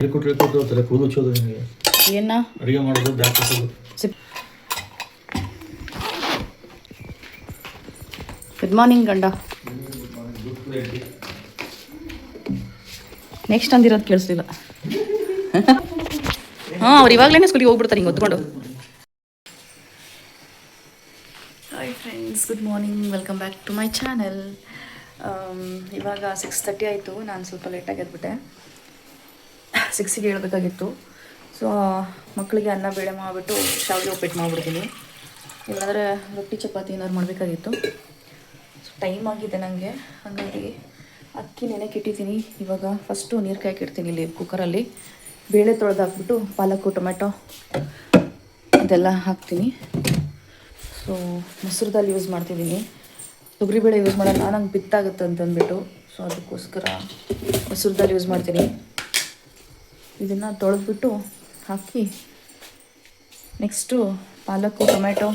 ಹೇಳ್ಕೊಟ್ಟು ಕೂದಲು ಹಚ್ಚೋದು ನಿಮಗೆ ಏನ ಅಡುಗೆ ಮಾಡೋದು ಬ್ಯಾಕ್ ಹಾಕೋದು. ಗುಡ್ ಮಾರ್ನಿಂಗ್ ಗಂಡ. ನೆಕ್ಸ್ಟ್ ಅಂದಿರೋದು ಕೇಳಿಸ್ಲಿಲ್ಲ. ಹಾಂ ಅವ್ರು ಇವಾಗಲೇ ಸ್ಕೂಲಿಗೆ ಹೋಗ್ಬಿಡ್ತಾರೆ ಹಿಂಗೆ ಹೊತ್ಕೊಂಡು. Hi friends, good morning, welcome back to my channel. ಇವಾಗ 6:30 ಆಯಿತು. ನಾನು ಸ್ವಲ್ಪ ಲೇಟಾಗಿ ಎದ್ಬಿಟ್ಟೆ. 6ಗೆ ಹೇಳ್ಬೇಕಾಗಿತ್ತು. ಸೊ ಮಕ್ಕಳಿಗೆ ಅನ್ನ ಬೇಳೆ ಮಾಡಿಬಿಟ್ಟು ಶಾವಿಗೆ ಉಪ್ಪಿಟ್ಟು ಮಾಡಿಬಿಡ್ತೀನಿ. ಇಲ್ಲಾಂದರೆ ರೊಟ್ಟಿ ಚಪಾತಿ ಏನಾದ್ರು ಮಾಡಬೇಕಾಗಿತ್ತು. ಸೊ ಟೈಮ್ ಆಗಿದೆ ನನಗೆ, ಹಾಗಾಗಿ ಅಕ್ಕಿ ನೆನೆಗೆ ಇಟ್ಟಿದ್ದೀನಿ. ಇವಾಗ ಫಸ್ಟು ನೀರು ಕಾಯ್ಕಿಡ್ತೀನಿ ಇಲ್ಲಿ ಕುಕ್ಕರಲ್ಲಿ. ಬೇಳೆ ತೊಳೆದು ಹಾಕ್ಬಿಟ್ಟು ಪಾಲಕ್ಕು ಟೊಮೆಟೊ ಅದೆಲ್ಲ ಹಾಕ್ತೀನಿ. ಸೊ ಮೊಸರು ದಾಲ್ ಯೂಸ್ ಮಾಡ್ತಿದ್ದೀನಿ. ತೊಗರಿಬೇಳೆ ಯೂಸ್ ಮಾಡೋಲ್ಲ, ನಂಗೆ ಪಿತ್ತಾಗುತ್ತೆ ಅಂತಂದ್ಬಿಟ್ಟು. ಸೊ ಅದಕ್ಕೋಸ್ಕರ ಮೊಸರು ದಾಲ್ ಯೂಸ್ ಮಾಡ್ತೀನಿ. ಇದನ್ನು ತೊಳೆದ್ಬಿಟ್ಟು ಹಾಕಿ ನೆಕ್ಸ್ಟು ಪಾಲಕ್ಕು ಟೊಮೆಟೊ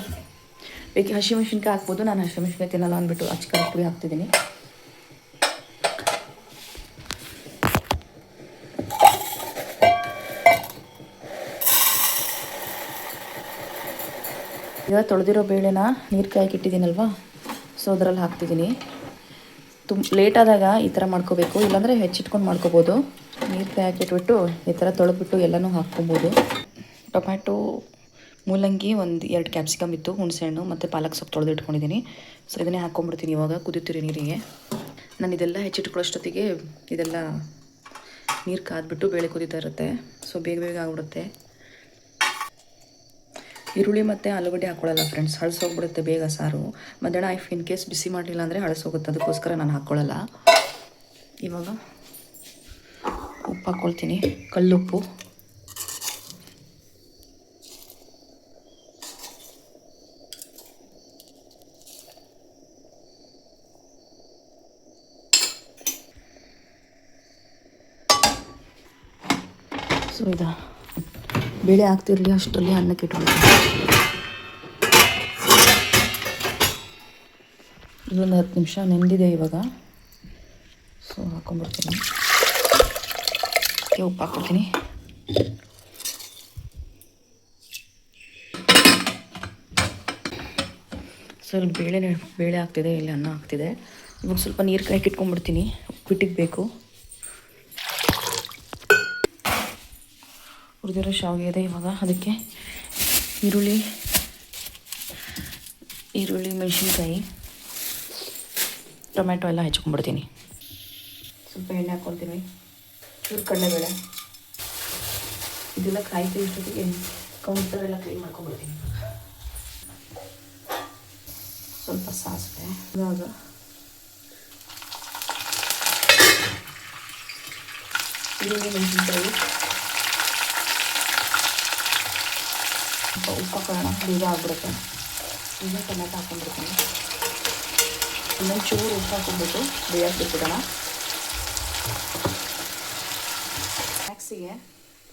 ಬೇಕಿ ಹಸಿಮೆಣ್ಸಿನ್ಕಾಯಿ ಹಾಕ್ಬೋದು. ನಾನು ಹಸಿಮೆಣ್ಸಿನ್ಕಾಯಿ ತಿನ್ನಲ್ಲ ಅಂದ್ಬಿಟ್ಟು ಅಚ್ಕಾರದ ಪುಡಿ ಹಾಕ್ತಿದ್ದೀನಿ. ಈಗ ತೊಳೆದಿರೋ ಬೇಳೆನ ನೀರು ಕಾಯಕ್ಕೆ ಇಟ್ಟಿದ್ದೀನಲ್ವ, ಸೊ ಅದರಲ್ಲಿ ಹಾಕ್ತಿದ್ದೀನಿ. ಲೇಟಾದಾಗ ಈ ಥರ ಮಾಡ್ಕೋಬೇಕು, ಇಲ್ಲಾಂದರೆ ಹೆಚ್ಚಿಟ್ಕೊಂಡು ಮಾಡ್ಕೋಬೋದು. ನೀರು ಕಾಯಕ್ಕೆ ಇಟ್ಬಿಟ್ಟು ಈ ಥರ ತೊಳೆದ್ಬಿಟ್ಟು ಎಲ್ಲನೂ ಹಾಕ್ಕೊಬೋದು. ಟೊಮ್ಯಾಟೊ, ಮೂಲಂಗಿ, 1-2 ಕ್ಯಾಪ್ಸಿಕಮ್ ಇತ್ತು, ಹುಣಸೆಹಣ್ಣು ಮತ್ತು ಪಾಲಕ್ ಸೊಪ್ಪು ತೊಳೆದು ಇಟ್ಕೊಂಡಿದ್ದೀನಿ. ಸೊ ಇದನ್ನೇ ಹಾಕ್ಕೊಂಬಿಡ್ತೀನಿ. ಇವಾಗ ಕುದಿತಿರೋ ನೀರಿಗೆ ನಾನು ಇದೆಲ್ಲ ಹೆಚ್ಚಿಟ್ಕೊಳ್ಳೋಷ್ಟೊತ್ತಿಗೆ ಇದೆಲ್ಲ ನೀರು ಕಾದ್ಬಿಟ್ಟು ಬೇಳೆ ಕುದೀತಾ ಇರುತ್ತೆ. ಸೊ ಬೇಗ ಬೇಗ ಆಗ್ಬಿಡುತ್ತೆ. ಈರುಳ್ಳಿ ಮತ್ತು ಆಲೂಗಡ್ಡೆ ಹಾಕ್ಕೊಳ್ಳಲ್ಲ ಫ್ರೆಂಡ್ಸ್, ಹಳಸೋಗ್ಬಿಡುತ್ತೆ ಬೇಗ ಸಾರು. ಮಧ್ಯಾಹ್ನ ಇನ್ ಕೇಸ್ ಬಿಸಿ ಮಾಡಲಿಲ್ಲ ಅಂದರೆ ಹಳಸೋಗುತ್ತೆ, ಅದಕ್ಕೋಸ್ಕರ ನಾನು ಹಾಕ್ಕೊಳ್ಳಲ್ಲ. ಇವಾಗ ಉಪ್ಪು ಹಾಕ್ಕೊಳ್ತೀನಿ, ಕಲ್ಲುಪ್ಪು. ಸೊ ಇದು ಬೇಳೆ ಹಾಕ್ತಿರಲಿ ಅಷ್ಟರಲ್ಲಿ ಅನ್ನಕ್ಕೆ ಇಟ್ಬಿಡ್ತೀನಿ. ಇದೊಂದು 10 ನಿಮಿಷ ನೆಂದಿದೆ ಇವಾಗ. ಸೊ ಹಾಕ್ಕೊಂಡ್ಬಿಡ್ತೀನಿ. ಉಪ್ಪು ಹಾಕ್ಬಿಡ್ತೀನಿ. ಸ್ವಲ್ಪ ಬೇಳೆ ಆಗ್ತಿದೆ, ಇಲ್ಲಿ ಅನ್ನ ಆಗ್ತಿದೆ. ಇವಾಗ ಸ್ವಲ್ಪ ನೀರು ಕಾಯ್ಕೆ ಇಟ್ಕೊಂಡ್ಬಿಡ್ತೀನಿ, ಉಪ್ಪಿಟ್ಟಿಗೆ ಬೇಕು. ಹುರಿದಿರೋ ಶಾವಿಗೆ ಇದೆ. ಇವಾಗ ಅದಕ್ಕೆ ಈರುಳ್ಳಿ ಮೆಣಸಿನ್ಕಾಯಿ ಟೊಮೆಟೊ ಎಲ್ಲ ಹೆಚ್ಕೊಂಡ್ಬಿಡ್ತೀನಿ. ಸ್ವಲ್ಪ ಎಣ್ಣೆ ಹಾಕ್ಕೊತೀನಿ, ಚೂರು ಕಡಲೆಬೇಳೆ, ಇದೆಲ್ಲ ಕಾಯ್ತು. ಇಷ್ಟೊತ್ತಿಗೆ ಕೌಂಟರ್ ಎಲ್ಲ ಕ್ಲೀನ್ ಮಾಡ್ಕೊಂಡ್ಬಿಡ್ತೀನಿ. ಸ್ವಲ್ಪ ಸಾಸಿವೆ, ಇವಾಗ ಈರುಳ್ಳಿ ಮೆಣಸಿನ್ಕಾಯಿ, ಸ್ವಲ್ಪ ಉಪ್ಪು ಹಾಕೋಣ, ಬೇಗ ಆಗ್ಬಿಡುತ್ತೆ. ಈಗ ಟೊಮೆಟೊ ಹಾಕ್ಕೊಂಡ್ಬಿಡ್ತೀನಿ. ಇನ್ನೊಂದು ಚೂರು ಉಪ್ಪು ಹಾಕ್ಕೊಂಡ್ಬಿಟ್ಟು ಬೇಯಕ್ಕೆ ಬಿಟ್ಬಿಡೋಣ. ಮ್ಯಾಕ್ಸಿಗೆ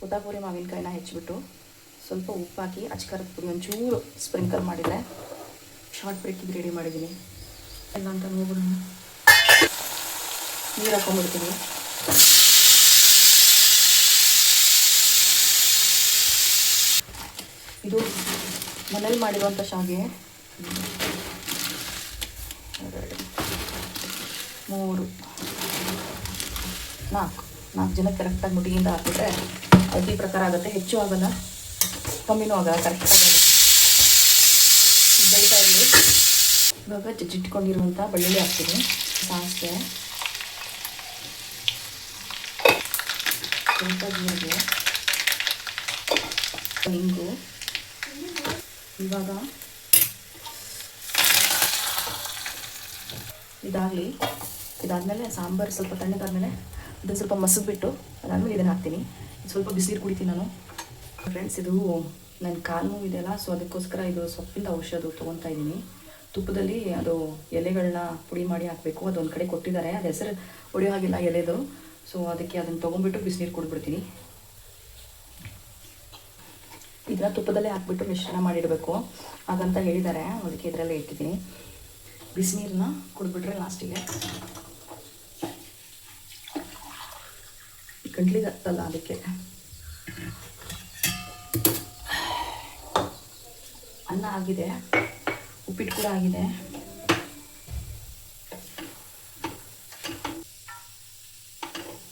ಉದಾಪುರಿ ಮಾವಿನಕಾಯಿನ ಹೆಚ್ಚಿಬಿಟ್ಟು ಸ್ವಲ್ಪ ಉಪ್ಪು ಹಾಕಿ ಅಚ್ಕಾರದ ಪುಡಿ ಒಂಚೂರು ಸ್ಪ್ರಿಂಕಲ್ ಮಾಡಿದರೆ ಶಾರ್ಟ್ ಬ್ರೇಕಿಗೆ ರೆಡಿ ಮಾಡಿದ್ದೀನಿ. ಎಲ್ಲ ಅಂತ ನೋಡ್ಬಿಡೋಣ. ನೀರು ಹಾಕ್ಕೊಂಡ್ಬಿಡ್ತೀನಿ. ಇದು ಮನೇಲಿ ಮಾಡಿರುವಂಥ ಶಾವಿಗೆ. 2 3 4 ಜನ ಕರೆಕ್ಟಾಗಿ ಮುಟ್ಟಿಗಿಂದ ಹಾಕಿಬಿಟ್ರೆ ಅಳತಿ ಪ್ರಕಾರ ಆಗುತ್ತೆ. ಹೆಚ್ಚು ಆಗಲ್ಲ, ಕಮ್ಮಿನೂ ಆಗಲ್ಲ, ಕರೆಕ್ಟ್ ಆಗಲ್ಲ. ಬೈತಾ ಇರಲಿ. ಇವಾಗ ಜಜ್ಜಿಟ್ಕೊಂಡಿರುವಂಥ ಬೆಳ್ಳುಳ್ಳಿ ಹಾಕ್ತೀನಿ, ಸಾಸಿವೆ, ಸ್ವಲ್ಪ ಜೀರಿಗೆ, ಹಿಂಗು. ಇವಾಗ ಇದಾದಮೇಲೆ ಸಾಂಬಾರು ಸ್ವಲ್ಪ ತಣ್ಣಗಾದ್ಮೇಲೆ ಇದನ್ನು ಸ್ವಲ್ಪ ಮಸದ್ಬಿಟ್ಟು ಅದಾದಮೇಲೆ ಇದನ್ನು ಹಾಕ್ತೀನಿ. ಸ್ವಲ್ಪ ಬಿಸಿನೀರು ಕುಡಿತೀನಿ ನಾನು. ಫ್ರೆಂಡ್ಸ್, ಇದು ನನ್ನ ಕಾಲು ನೋವು ಇದೆಯಲ್ಲ, ಸೊ ಅದಕ್ಕೋಸ್ಕರ ಇದು ಸೊಪ್ಪಿಂದ ಔಷಧ ತೊಗೊತಾ ಇದ್ದೀನಿ. ತುಪ್ಪದಲ್ಲಿ ಅದು ಎಲೆಗಳನ್ನ ಪುಡಿ ಮಾಡಿ ಹಾಕಬೇಕು. ಅದೊಂದು ಕಡೆ ಕೊಟ್ಟಿದ್ದಾರೆ, ಅದು ಹೆಸರು ಹೊಡೆಯೋ ಹಾಗಿಲ್ಲ ಎಲೆದು. ಸೊ ಅದಕ್ಕೆ ಅದನ್ನು ತೊಗೊಂಡ್ಬಿಟ್ಟು ಬಿಸಿನೀರು ಕುಡಿದ್ಬಿಡ್ತೀನಿ. ಇದನ್ನ ತುಪ್ಪದಲ್ಲೇ ಹಾಕ್ಬಿಟ್ಟು ಮಿಶ್ರಣ ಮಾಡಿಡಬೇಕು ಹಾಗಂತ ಹೇಳಿದ್ದಾರೆ, ಅದಕ್ಕೆ ಇದರಲ್ಲೇ ಇಟ್ಟಿದ್ದೀನಿ. ಬಿಸಿನೀರನ್ನ ಕುಡಿದ್ಬಿಟ್ರೆ ಲಾಸ್ಟಿಗೆ ಗಂಟ್ಲಿಗೆ ಹತ್ತಲ್ಲ ಅದಕ್ಕೆ. ಅನ್ನ ಆಗಿದೆ, ಉಪ್ಪಿಟ್ಟು ಕೂಡ ಆಗಿದೆ.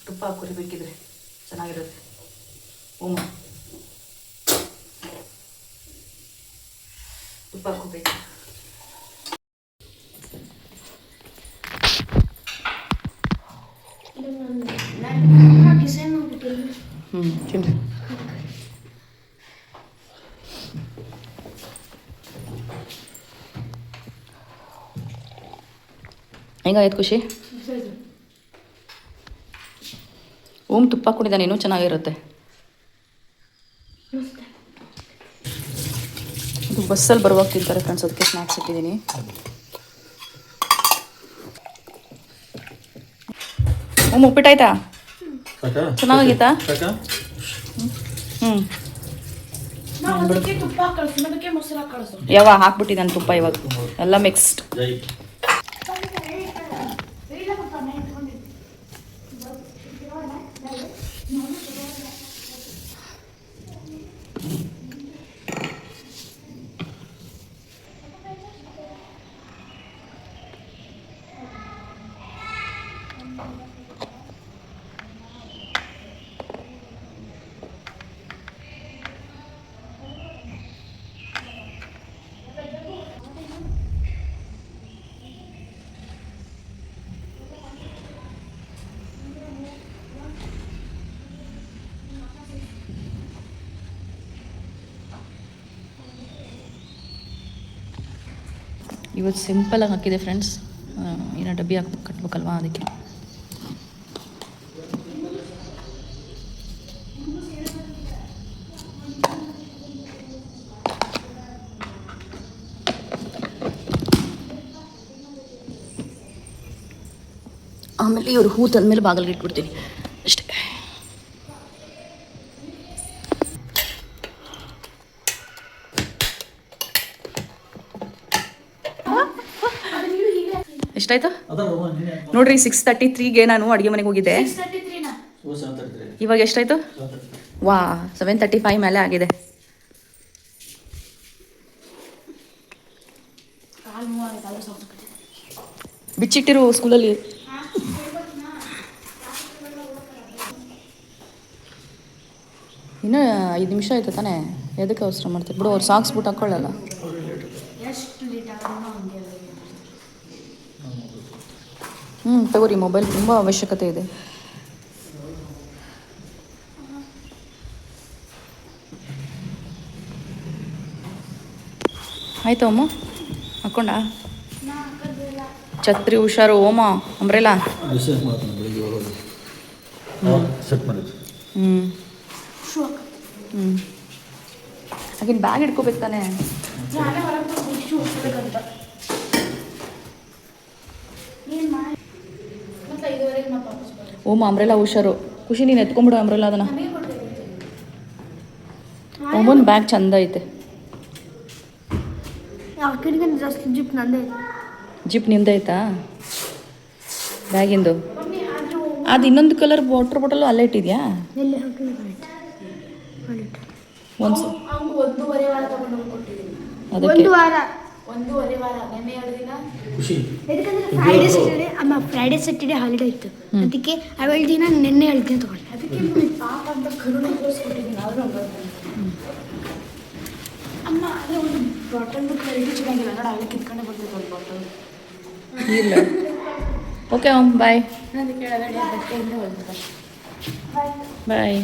ತುಪ್ಪ ಕುರಿಬೇಕಿದ್ರೆ ಚೆನ್ನಾಗಿರುತ್ತೆ. ಓಮ ತುಪ್ಪ ಹಾಕೋಬೇಕು. ತಿನ್ರಿ. ಹೆಂಗಾಯ್ತು ಖುಷಿ? ಓಮ್ ತುಪ್ಪ ಕುಡಿದ ನೀನು ಚೆನ್ನಾಗಿರುತ್ತೆ. ಇದು ಬಸ್ಸಲ್ಲಿ ಬರುವಾಗ ತಿಂತಾರೆ ಫ್ರೆಂಡ್ಸ್, ಅದಕ್ಕೆ ಸ್ನ್ಯಾಕ್ಸ್ ಇಟ್ಟಿದ್ದೀನಿ. ಓಮ್ ಉಪ್ಪಿಟ್ಟಾಯ್ತಾ? ಚೆನ್ನಾಗಿತ್ತಾ? ಯಾವ ಹಾಕ್ಬಿಟ್ಟಿದ್ದಾನೆ ತುಪ್ಪ ಇವಾಗ, ಎಲ್ಲ ಮಿಕ್ಸ್ಡ್. ಇವತ್ತು ಸಿಂಪಲಾಗಿ ಹಾಕಿದೆ ಫ್ರೆಂಡ್ಸ್, ಏನೋ ಡಬ್ಬಿ ಕಟ್ಬೇಕಲ್ವಾ ಅದಕ್ಕೆ. ಆಮೇಲೆ ಇವರು ಹೂ ತಂದಮೇಲೆ ಬಾಗಿಲಿಗೆ ಇಟ್ಬಿಡ್ತೀನಿ ಅಷ್ಟೇ. ಎಷ್ಟಾಯ್ತು ನೋಡ್ರಿ, 6:33ಗೆ ನಾನು ಅಡುಗೆ ಮನೆಗೆ ಹೋಗಿದ್ದೆ. ಇವಾಗ ಎಷ್ಟಾಯ್ತು? ವಾ 7:35 ಮೇಲೆ ಆಗಿದೆ. ಬಿಚ್ಚಿಟ್ಟಿರು ಸ್ಕೂಲಲ್ಲಿ. ಇನ್ನೂ 5 ನಿಮಿಷ ಆಯ್ತು ತಾನೇ, ಎದಕ್ಕೆ ಅವಸರ ಮಾಡ್ತೀವಿ ಬಿಡು. ಅವ್ರು ಸಾಕ್ಸ್ ಬಿಟ್ಟು ಹಾಕ್ಕೊಳ್ಳಲ್ಲ. ತಗೋರಿ, ಮೊಬೈಲ್ ತುಂಬ ಅವಶ್ಯಕತೆ ಇದೆ. ಆಯ್ತು ಅಮ್ಮ, ಹಾಕ್ಕೊಂಡ ಛತ್ರಿ ಹುಷಾರು. ಓಮ ಅಂಬ್ರೆಲಾ ಹಾಗಿನ ಬ್ಯಾಗ್ ಇಟ್ಕೋಬೇಕು ತಾನೆ. ಓಮ ಅಂಬ್ರೆಲಾ ಹುಷಾರು. ಖುಷಿ ನೀನು ಎತ್ಕೊಂಡ್ಬಿಡು ಅಂಬ್ರೆಲಾ. ಅದನ್ನ ಓಮನ್ ಬ್ಯಾಗ್ ಚಂದ ಐತೆ. ಜಿಪ್ ನಿಂದೈತಾ ಬ್ಯಾಗಿಂದು? ಅದು ಇನ್ನೊಂದು ಕಲರ್ ವಾಟರ್ ಬಾಟಲ್ ಅಲ್ಲೇ ಇಟ್ಟಿದ್ಯಾ? ಫ್ರೈಡೆ ಸ್ಯಾಟರ್ಡೆ ಹಾಲಿಡೇ ಇತ್ತು, ಅದಕ್ಕೆ 7 ದಿನ ನಿನ್ನೆ ಹೇಳ್ತೀನಿ ತಗೊಂಡೆ. ಅಮ್ಮ ಅದೇ ಒಂದು ಬಾಟಲ್ ಕ್ವಾಲಿಟಿ ಚೆನ್ನಾಗಿಲ್ಲ ನೋಡಿ, ಅಲ್ಲಿ ಕಿತ್ಕೊಂಡೆ ಬರ್ತಿತ್ತು ಒಂದು ಬಾಟಲ್. ಇಲ್ಲ ಓಕೆ ಬಾಯ್. ಬಾಯ್.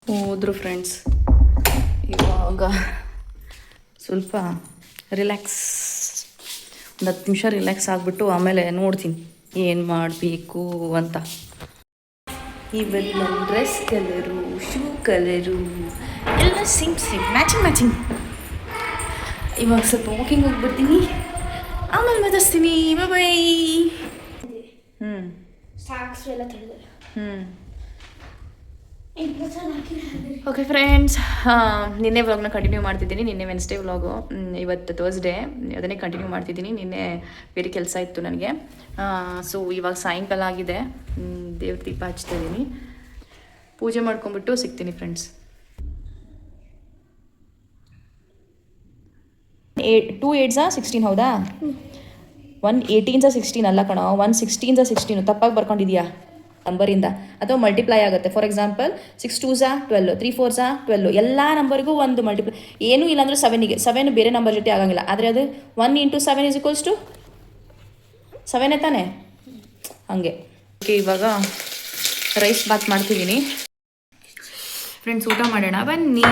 ಹೋದ್ರು ಫ್ರೆಂಡ್ಸ್. ಇವಾಗ ಸ್ವಲ್ಪ ರಿಲ್ಯಾಕ್ಸ್, ಒಂದು 10 ನಿಮಿಷ ರಿಲ್ಯಾಕ್ಸ್ ಆಗಿಬಿಟ್ಟು ಆಮೇಲೆ ನೋಡ್ತೀನಿ ಏನು ಮಾಡಬೇಕು ಅಂತ. ಇವತ್ತು ನನ್ನ ಡ್ರೆಸ್ ಕಲರು, ಶೂ ಕಲರು ಎಲ್ಲ ಸೇಮ್ ಮ್ಯಾಚಿಂಗ್. ಇವಾಗ ಸ್ವಲ್ಪ ವಾಕಿಂಗ್ ಹೋಗ್ಬಿಡ್ತೀನಿ, ಆಮೇಲೆ ಮಾತಾಡ್ತೀನಿ. ಬಾಯ್. ಸಾಕ್ಸ್ ಎಲ್ಲ ತೆಗೆದು ಓಕೆ ಫ್ರೆಂಡ್ಸ್, ನಿನ್ನೆ ವ್ಲಾಗ್ನ ಕಂಟಿನ್ಯೂ ಮಾಡ್ತಿದ್ದೀನಿ. ನಿನ್ನೆ ವೆನ್ಸ್ಡೇ ವ್ಲಾಗು, ಇವತ್ತು ಥರ್ಸ್ಡೇ, ಅದನ್ನೇ ಕಂಟಿನ್ಯೂ ಮಾಡ್ತಿದ್ದೀನಿ. ನಿನ್ನೆ ಬೇರೆ ಕೆಲಸ ಇತ್ತು ನನಗೆ. ಸೊ ಇವಾಗ ಸಾಯಂಕಾಲ ಆಗಿದೆ, ದೇವ್ರ ದೀಪ ಹಚ್ತಾ ಇದ್ದೀನಿ. ಪೂಜೆ ಮಾಡ್ಕೊಂಬಿಟ್ಟು ಸಿಗ್ತೀನಿ ಫ್ರೆಂಡ್ಸ್. 2 8 16 ಹೌದಾ? 1 18 16 ಅಲ್ಲ ಕಣೋ, 1 16 16 ತಪ್ಪಾಗಿ ಬರ್ಕೊಂಡಿದ್ಯಾ ನಂಬರಿಂದ, ಅಥವಾ ಮಲ್ಟಿಪ್ಲೈ ಆಗುತ್ತೆ. ಫಾರ್ ಎಕ್ಸಾಂಪಲ್ 6 2 12, 3 4 12, ಎಲ್ಲ ನಂಬರ್ಗೂ ಒಂದು ಮಲ್ಟಿಪ್ಲೈ. ಏನೂ ಇಲ್ಲಾಂದ್ರೆ 7ಗೆ 7 ಬೇರೆ ನಂಬರ್ ಜೊತೆ ಆಗಂಗಿಲ್ಲ. ಆದರೆ ಅದು 1 × 7 = 7 ತಾನೆ, ಹಾಗೆ. ಓಕೆ, ಇವಾಗ ರೈಸ್ ಬಾತ್ ಮಾಡ್ತಿದ್ದೀನಿ ಫ್ರೆಂಡ್ಸ್. ಊಟ ಮಾಡೋಣ ಬನ್ನಿ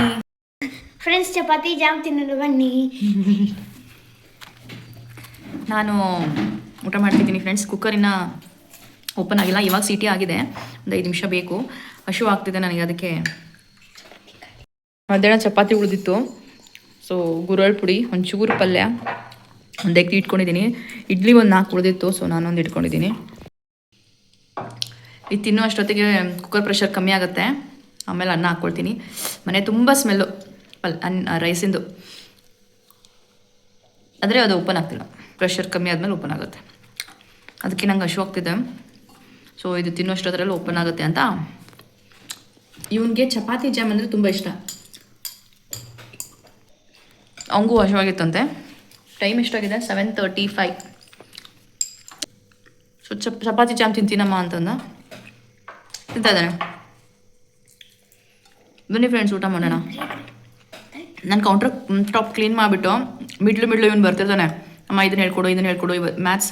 ಫ್ರೆಂಡ್ಸ್. ಚಪಾತಿ ಜಾಮ್ ತಿನ್ನಲು ಬನ್ನಿ. ನಾನು ಊಟ ಮಾಡ್ತಿದ್ದೀನಿ ಫ್ರೆಂಡ್ಸ್. ಕುಕ್ಕರಿನ ಓಪನ್ ಆಗಿಲ್ಲ, ಇವಾಗ ಸೀಟಿ ಆಗಿದೆ, ಒಂದು 5 ನಿಮಿಷ ಬೇಕು. ಹಶು ಆಗ್ತಿದೆ ನನಗೆ, ಅದಕ್ಕೆ. ಮಧ್ಯಾಹ್ನ ಚಪಾತಿ ಉಳಿದಿತ್ತು, ಸೊ ಗುರಳ್ ಪುಡಿ, ಒಂಚೂರು ಪಲ್ಯ, ಒಂದು ಎಗ್ ಇಟ್ಕೊಂಡಿದ್ದೀನಿ. ಇಡ್ಲಿ ಒಂದು 4 ಉಳಿದಿತ್ತು, ಸೊ ನಾನೊಂದು ಇಟ್ಕೊಂಡಿದ್ದೀನಿ. ಇದು ತಿನ್ನೋ ಅಷ್ಟೊತ್ತಿಗೆ ಕುಕ್ಕರ್ ಪ್ರೆಷರ್ ಕಮ್ಮಿ ಆಗುತ್ತೆ, ಆಮೇಲೆ ಅನ್ನ ಹಾಕ್ಕೊಳ್ತೀನಿ. ಮನೆ ತುಂಬ ಸ್ಮೆಲ್ಲು ರೈಸಿಂದು, ಆದರೆ ಅದು ಓಪನ್ ಆಗ್ತಿಲ್ಲ. ಪ್ರೆಷರ್ ಕಮ್ಮಿ ಆದಮೇಲೆ ಓಪನ್ ಆಗುತ್ತೆ, ಅದಕ್ಕೆ ನಂಗೆ ಹಶು ಆಗ್ತಿದೆ. ಸೊ ಇದು ತಿನ್ನೋಷ್ಟದ್ರಲ್ಲಿ ಓಪನ್ ಆಗುತ್ತೆ ಅಂತ. ಇವನಿಗೆ ಚಪಾತಿ ಜಾಮ್ ಅಂದರೆ ತುಂಬ ಇಷ್ಟ, ಅವನಿಗೂ ಹಶುವಾಗಿತ್ತಂತೆ. ಟೈಮ್ ಎಷ್ಟಾಗಿದೆ? 7:35. ಸೊ ಚಪಾತಿ ಜಾಮ್ ತಿಂತೀನಮ್ಮ ಅಂತಂದ, ತಿಂತಾ ಇದ್ದಾನೆ. ಬನ್ನಿ ಫ್ರೆಂಡ್ಸ್, ಊಟ ಮಾಡೋಣ. ನಾನು ಕೌಂಟ್ರ್ ಟಾಪ್ ಕ್ಲೀನ್ ಮಾಡಿಬಿಟ್ಟು ಮಿಡ್ಲು ಇವನು ಬರ್ತಿರ್ತಾನೆ, ಅಮ್ಮ ಇದನ್ನು ಹೇಳ್ಕೊಡು. ಮ್ಯಾಥ್ಸ್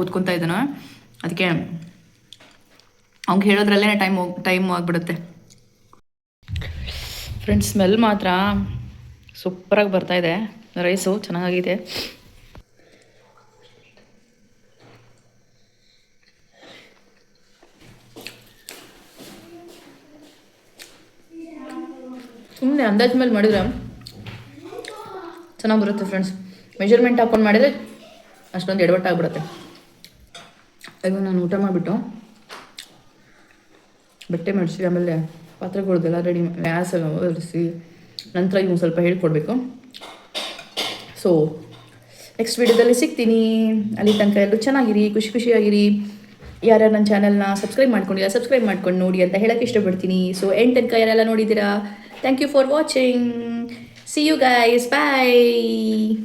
ಓದ್ಕೊತಾ ಇದ್ದಾನೆ, ಅದಕ್ಕೆ ಅವ್ನಿಗೆ ಹೇಳೋದ್ರಲ್ಲೇ ಟೈಮ್ ಆಗಿಬಿಡುತ್ತೆ ಫ್ರೆಂಡ್ಸ್. ಸ್ಮೆಲ್ ಮಾತ್ರ ಸೂಪರಾಗಿ ಬರ್ತಾಯಿದೆ, ರೈಸು ಚೆನ್ನಾಗಿದೆ. ಸುಮ್ಮನೆ ಅಂದಾಜು ಮೇಲೆ ಮಾಡಿದ್ರೆ ಚೆನ್ನಾಗಿ ಬರುತ್ತೆ ಫ್ರೆಂಡ್ಸ್. ಮೆಜರ್ಮೆಂಟ್ ಹಾಕೊಂಡು ಮಾಡಿದರೆ ಅಷ್ಟೊಂದು ಎಡವಟ್ಟಾಗ್ಬಿಡುತ್ತೆ. ಈಗ ನಾನು ಊಟ ಮಾಡಿಬಿಟ್ಟು ಬಟ್ಟೆ ಮಾಡಿಸಿ, ಆಮೇಲೆ ಪಾತ್ರೆಗಳ್ದೆಲ್ಲ ರೆಡಿ ಗ್ಯಾಸ್ ಒರೆಸಿ, ನಂತರ ಇವು ಸ್ವಲ್ಪ ಹೇಳ್ಕೊಡ್ಬೇಕು. ಸೊ ನೆಕ್ಸ್ಟ್ ವೀಡಿಯೋದಲ್ಲಿ ಸಿಗ್ತೀನಿ. ಅಲ್ಲಿ ತನಕ ಎಲ್ಲರೂ ಚೆನ್ನಾಗಿರಿ, ಖುಷಿಯಾಗಿರಿ. ಯಾರ್ಯಾರು ನನ್ನ ಚಾನಲ್ನ ಸಬ್ಸ್ಕ್ರೈಬ್ ಮಾಡ್ಕೊಂಡು ನೋಡಿ ಅಂತ ಹೇಳೋಕ್ಕೆ ಇಷ್ಟಪಡ್ತೀನಿ. ಸೊ ಎಂಡ್ ತನಕ ಯಾರೆಲ್ಲ ನೋಡಿದ್ದೀರಾ, thank you for watching. See you guys. Bye.